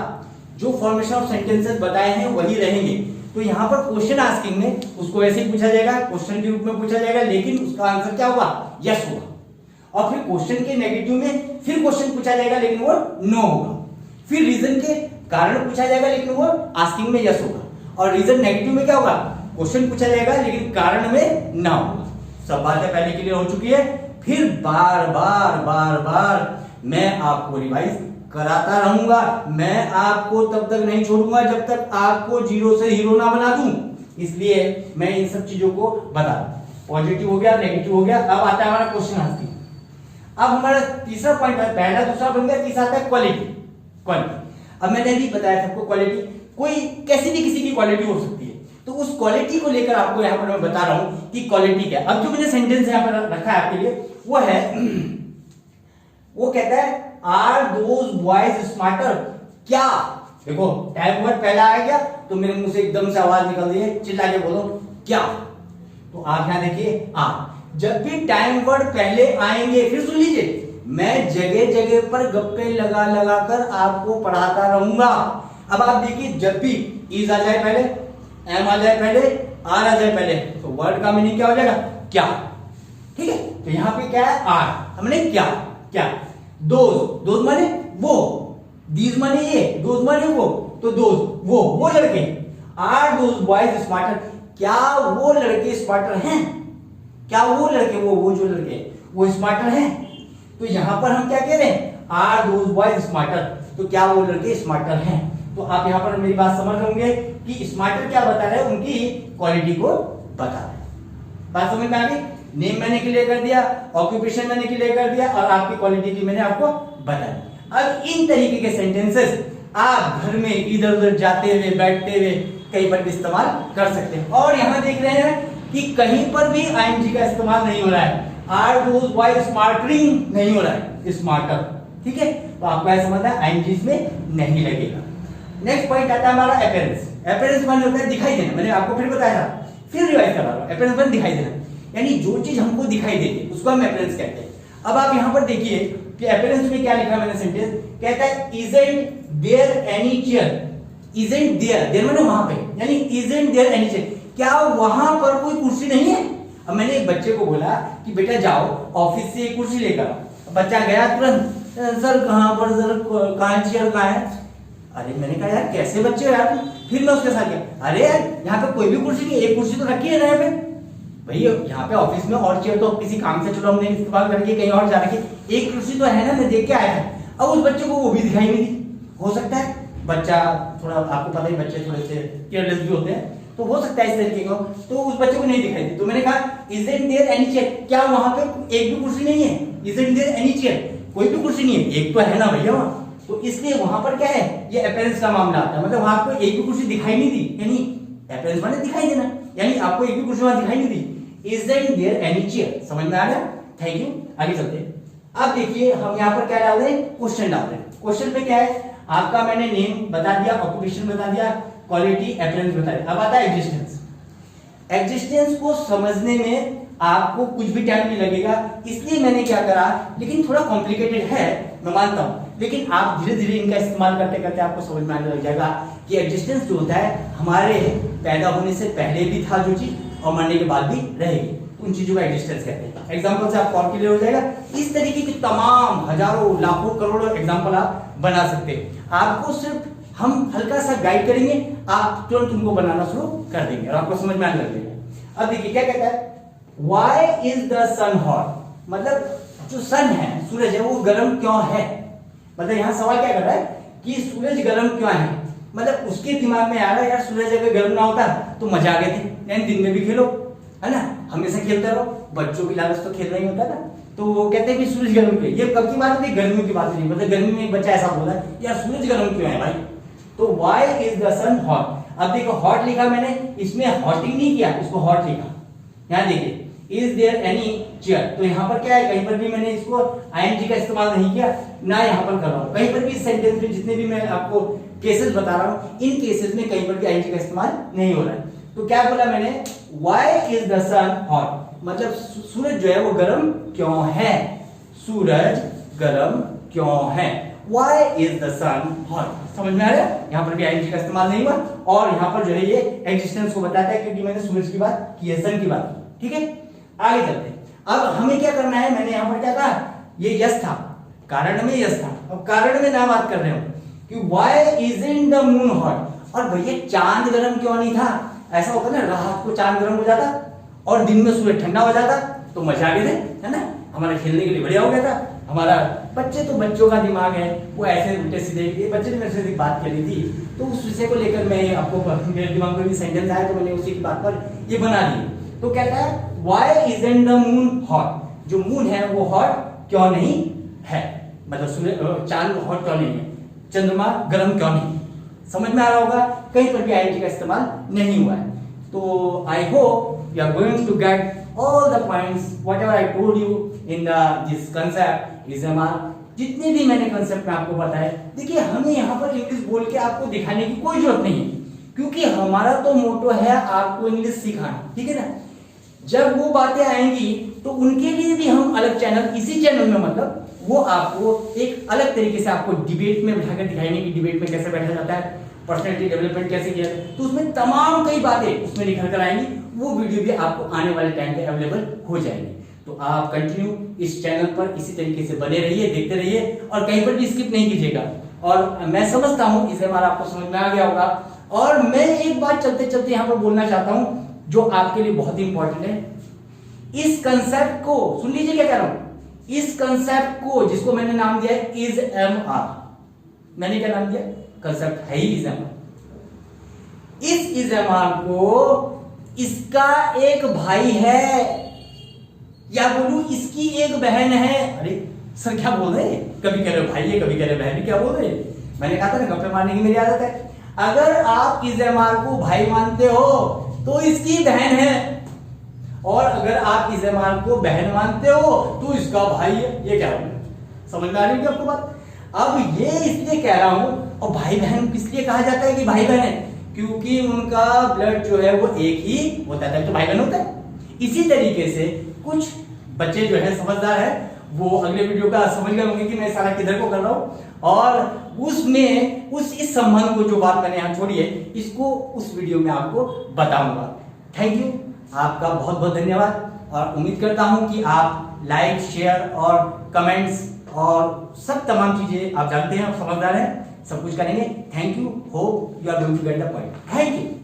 जो फॉर्मेशन ऑफ सेंटेंसेस बताए हैं वही रहेंगे। तो यहाँ पर क्वेश्चन आस्किंग में उसको ऐसे ही पूछा जाएगा, क्वेश्चन के रूप में पूछा जाएगा, लेकिन उसका आंसर क्या होगा, यस होगा। और फिर क्वेश्चन के नेगेटिव में फिर क्वेश्चन पूछा जाएगा लेकिन वो नो होगा। फिर रीजन के कारण पूछा जाएगा लेकिन वो आस्किंग में यस होगा। और रीजन नेगेटिव में क्या होगा, क्वेश्चन पूछा जाएगा लेकिन कारण में ना होगा। सब बातें पहले क्लियर हो चुकी है। फिर बार बार मैं आपको रिवाइज कराता रहूंगा, मैं आपको तब तक नहीं छोड़ूंगा जब तक आपको जीरो से हीरो ना बना दूं। इसलिए मैं इन सब चीजों को बता दूं। पॉजिटिव हो गया, नेगेटिव हो गया, अब आता है हमारा क्वेश्चन आंसर। अब हमारा तीसरा पॉइंट है, पहला दूसरा बन गया, तीसरा आता है क्वालिटी। क्वालिटी, अब मैंने भी बताया सबको, क्वालिटी कोई कैसी भी किसी की क्वालिटी हो सकती है, तो उस क्वालिटी को लेकर आपको यहाँ पर मैं बता रहा हूं कि क्वालिटी क्या है। अब जो मैंने सेंटेंस यहाँ पर रखा है आपके लिए वो है, वो कहता है आर दोज बॉयज स्मार्टर, क्या, देखो टाइम वर्ड पहला आ गया तो मेरे मुंह से एकदम से आवाज निकल रही है, चिल्ला के बोलो क्या। तो आप यहां देखिए, जब भी टाइम वर्ड पहले आएंगे, फिर सुन लीजिए, मैं जगह जगह पर गप्पे लगा लगा कर आपको पढ़ाता रहूंगा। अब आप देखिए, जब भी इज आ जाए पहले, एम आ जाए पहले, आर आ जाए पहले, तो वर्ड का मीनिंग क्या हो जाएगा, क्या, ठीक है। तो यहां पे क्या है, आर, हमने क्या, क्या, दोज माने वो, दीज माने ये, दोज माने वो, तो दोज वो लड़के, आर दोज बॉयज स्मार्टर, क्या वो लड़के स्मार्टर हैं, क्या वो लड़के, वो जो लड़के वो स्मार्टर हैं। तो यहां पर हम क्या कह रहे हैं, आर दोज बॉयज स्मार्टर, तो क्या वो लड़के स्मार्टर हैं। तो आप यहां पर मेरी बात समझ रहे होंगे कि स्मार्टर क्या बता रहे हैं, उनकी क्वालिटी को बता रहे हैं। बात समझ में आ गई। नेम मैंने क्लियर कर दिया, ऑक्यूपेशन मैंने क्लियर कर दिया, और आपकी क्वालिटी की मैंने आपको बता दी। अब इन तरीके के सेंटेंसेस आप घर में इधर उधर जाते हुए, बैठते हुए कहीं पर भी इस्तेमाल कर सकते हैं। और यहां देख रहे हैं कि कहीं पर भी आईएनजी का इस्तेमाल नहीं हो रहा है, आर दोज बॉयज स्मार्टरिंग नहीं हो रहा है, स्मार्टर, ठीक है। तो आपको ऐसा समझना है आईएनजी में नहीं लगेगा। नेक्स्ट पॉइंट आता है हमारा अपीयरेंस। अपीयरेंस माने होता है दिखाई देना, मैंने आपको फिर बताया था, फिर रिवाइज करा रहा हूं। अपीयरेंस माने दिखाई देना, यानी जो चीज हमको दिखाई देती है उसको हम अपीयरेंस कहते हैं। अब आप यहां पर देखिए कि अपीयरेंस में क्या लिखा है मैंने सेंटेंस, कहता है isn't there any chair, isn't there, there माने वहां पे, यानी इजंट देयर एनी चेयर, क्या वहां पर कोई कुर्सी नहीं है। अब मैंने एक बच्चे को बोला कि बेटा जाओ ऑफिस से एक कुर्सी लेकर आओ, बच्चा गया तुरंत, सर कहां पर, सर कहां चेयर कहां है। अरे मैंने कहा यार कैसे बच्चे हो यार तुम? फिर मैं उसके साथ गया, अरे यार यहाँ पे कोई भी कुर्सी नहीं, एक कुर्सी तो रखी है ना यहाँ पे भाई, यहाँ पे ऑफिस में और चेयर तो किसी काम से चलो हमने इस्तेमाल करके कहीं और जा रखी, एक कुर्सी तो है ना, मैं देख के आया था। अब उस बच्चे को वो भी दिखाई नहीं दी। हो सकता है बच्चा थोड़ा, आपको पता ही बच्चे थोड़े से केयरलेस भी होते हैं, तो हो सकता है इस तरीके का, तो उस बच्चे को नहीं दिखाई दी। तो मैंने कहा इजंट देयर एनी चेयर, क्या वहां पे एक भी कुर्सी नहीं है? इजंट देयर एनी चेयर, कोई भी कुर्सी नहीं है, एक तो है ना भैया वहां। तो इसलिए वहां पर क्या है, ये अपीयरेंस का मामला आता है, मतलब वहां आपको एक भी कुर्सी दिखाई नहीं दी, यानी अपीयरेंस माने दिखाई देना, यानी आपको एक भी कुर्सी वहां दिखाई नहीं दी। इजंट देयर एनी चेयर, समझ में आ गया? Thank you. आगे चलते हैं। अब देखिए हम यहाँ पर क्या डाल रहे हैं, क्वेश्चन डाल रहे हैं। क्वेश्चन पे क्या है आपका, मैंने नेम बता दिया, ऑक्यूपेशन बता दिया, क्वालिटी अपीयरेंस बता दिया। अब आता है एग्जिस्टेंस। एग्जिस्टेंस को समझने में आपको कुछ भी टाइम नहीं लगेगा, इसलिए मैंने क्या करा, लेकिन थोड़ा कॉम्प्लिकेटेड है मैं मानता हूं, लेकिन आप धीरे धीरे इनका इस्तेमाल करते करते आपको समझ में आने लग जाएगा कि एग्जिस्टेंस जो होता है हमारे पैदा होने से पहले भी था जो चीज, और मरने के बाद भी रहेगी, उन चीजों का एग्जिस्टेंस कहते हैं। एग्जांपल से आपको और क्लियर हो जाएगा। इस तरीके की तमाम हजारों लाखों करोड़ों एग्जांपल आप बना सकते हैं। आपको सिर्फ हम हल्का सा गाइड करेंगे, आप तुरंत उनको बनाना शुरू कर देंगे और आपको समझ में आने लगेगा। अब देखिए क्या कहता है, Why is the sun hot? मतलब जो सन है, सूरज है, वो गर्म क्यों है? मतलब यहाँ सवाल क्या कर रहा है कि सूरज गर्म क्यों है? मतलब उसके दिमाग में आ रहा है यार सूरज अगर गर्म ना होता तो मजा आ गए थे, यानी दिन में भी खेलो, है ना, हमेशा खेलते रहो, बच्चों की लालच तो खेलना ही होता था। तो वो कहते हैं कि सूरज गर्म क्यों? ये कब की बात होती है? गर्मी की बात नहीं, मतलब गर्मी में एक बच्चा ऐसा बोला यार सूरज गर्म क्यों है भाई? तो why is the sun hot? अब देखो हॉट लिखा मैंने, इसमें हॉटिंग नहीं किया, इसको हॉट लिखा। यहाँ देखिए इज देयर एनी चेयर, तो यहाँ पर क्या है, कहीं पर भी मैंने इसको आईएनजी का इस्तेमाल नहीं किया, ना यहाँ पर कर रहा हूँ। कहीं पर भी इस सेंटेंस में जितने भी मैं आपको केसेस बता रहा हूँ, इन केसेस में कहीं पर भी आईएनजी का इस्तेमाल नहीं हो रहा है। तो क्या बोला मैंने, why is the sun hot, मतलब सूरज जो है वो गर्म क्यों है? सूरज गर्म क्यों है? Why is the sun hot? समझ में आ रहा है? यहाँ पर भी आईएनजी का इस्तेमाल नहीं हुआ, और यहाँ पर जो है ये एग्जिस्टेंस को बताता है, क्योंकि मैंने सूरज की बात की है, सन की बात की। ठीक है, आगे चलते हैं। अब हमें क्या करना है, मैंने यहाँ पर क्या कहा, ये यस था, कारण में यस था, अब कारण में ना बात कर रहे हो कि why isn't the moon hot? और भैया चांद गर्म क्यों नहीं था? ऐसा होता ना, रात को चांद गर्म हो जाता और दिन में सूरज ठंडा हो जाता, तो मजा आ गए थे, है ना, हमारे खेलने के लिए बढ़िया हो गया था। हमारा बच्चे तो बच्चों का दिमाग है, वो ऐसे उल्टे सीधे, ये बच्चे ने मेरे से एक बात करी थी, तो उस विषय को लेकर मैं आपको, मेरे दिमाग में भी सेंटेंस आया तो मैंने उसी की बात पर ये बना दी। तो कहता है why isn't the moon hot, जो मून है वो हॉट क्यों नहीं है, मतलब सूरज चांद हॉट क्यों नहीं है, चंद्रमा गर्म क्यों नहीं? समझ में आ रहा होगा, कहीं पर भी आईएनजी का इस्तेमाल नहीं हुआ है। तो I hope you are going to get all the points whatever I told you in this concept EZMR, जितने भी मैंने कंसेप्ट में आपको बताया। देखिए हमें यहाँ पर इंग्लिश बोल के आपको दिखाने की कोई जरूरत नहीं है, क्योंकि हमारा तो मोटो है आपको इंग्लिश सिखाना, ठीक है ना। जब वो बातें आएंगी तो उनके लिए भी हम अलग चैनल, इसी चैनल में मतलब वो आपको एक अलग तरीके से आपको डिबेट में बिठाकर दिखाएंगे कि डिबेट में कैसे बैठा जाता है, पर्सनैलिटी डेवलपमेंट कैसे किया, तो उसमें तमाम कई बातें उसमें निखर कर आएंगी। वो वीडियो भी आपको आने वाले टाइम पे अवेलेबल हो जाएंगे। तो आप कंटिन्यू इस चैनल पर इसी तरीके से बने रहिए, देखते रहिए और कहीं पर भी स्किप नहीं कीजिएगा। और मैं समझता हूं इसे हमारा आपको समझ में आ गया होगा। और मैं एक बात चलते चलते यहाँ पर बोलना चाहता हूं जो आपके लिए बहुत ही इंपॉर्टेंट है। इस कंसेप्ट को सुन लीजिए, क्या कह रहा हूं, इस कंसेप्ट को जिसको मैंने नाम दिया है EZMR, मैंने क्या नाम दिया, कंसेप्ट है ही EZMR। इस EZMR को इसका एक भाई है, या बोलूं इसकी एक बहन है। अरे सर क्या बोल रहे हैं, कभी कह रहे भाई है, कभी कह रहे बहन है, क्या बोल रहे हैं? मैंने कहा था ना गप्पे मारने की मेरी आदत है। अगर आप EZMR को भाई मानते हो तो इसकी बहन है, और अगर आप EZMR को बहन मानते हो तो इसका भाई है। ये क्या हो, समझ में आ रही है आपको बात? अब ये इसलिए कह रहा हूं, और भाई बहन इसलिए कहा जाता है कि भाई बहन है क्योंकि उनका ब्लड जो है वो एक ही होता है, तो भाई बहन होता है। इसी तरीके से कुछ बच्चे जो है समझदार है, वो अगले वीडियो का समझ गए होंगे कि मैं सारा किधर को कर रहा हूं, और उसमें इस संबंध को जो बात मैंने यहां छोड़ी है इसको उस वीडियो में आपको बताऊंगा। थैंक यू, आपका बहुत बहुत धन्यवाद, और उम्मीद करता हूं कि आप लाइक, शेयर और कमेंट्स और सब तमाम चीजें आप जानते हैं, आप समझदार हैं, सब कुछ करेंगे। Thank you, hope you are going to get the point. Thank you.